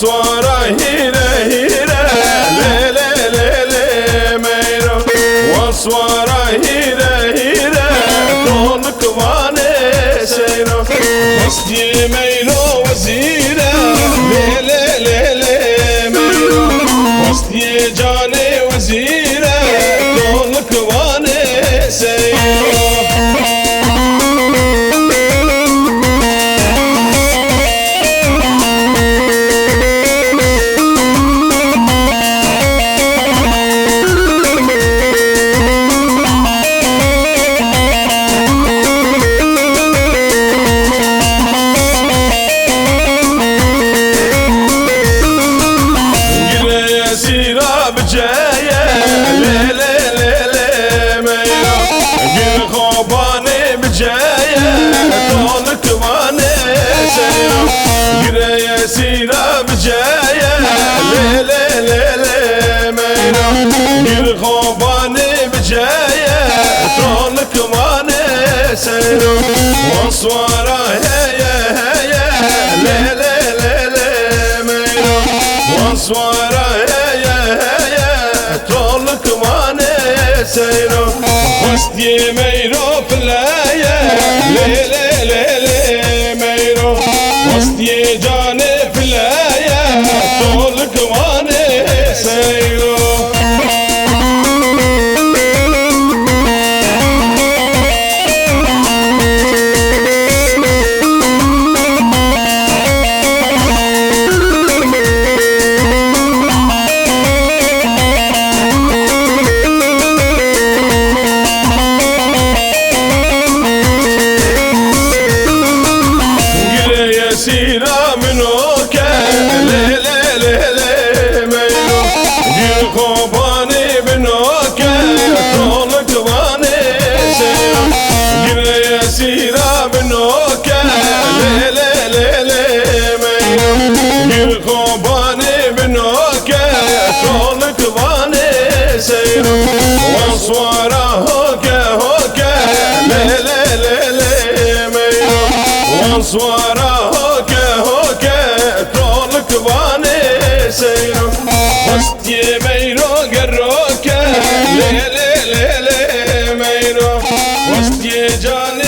وصوره هيره هيره ليلة ليلة ميرو وصوره هيره هيره كونك واني سيرو وصدي ميرو وزيره ليلة ليلة ميرو وصدي جاني وزيره كونك واني سيرو بجاية ليلة ليلة ميرو قل خوباني بجاية كونك واني سيرو قل يا سيرة بجاية ليلة ليلة ميرو قل خوباني بجاية كونك واني سيرو وصوره هيا هيا ليلة ليلة ميرو وصوره طولك واني سيرو وسطي ميرو فلايا ليلة ليلة ميرو وسطي جاني فلايا طولك واني سيرو سيرة منوكا ليلة ليلة ميرو قل خوباني بنوكا طولك واني سيرو قل يا سيرة منوكا ليلة ليلة ميرو قل خوباني بنوكا طولك واني سيرو وصوره هوكا هوكا ليلة ليلة ميرو وصوره سيرو وسطي ميرو قروكا ليلة ليلة ميرو وسطي جاني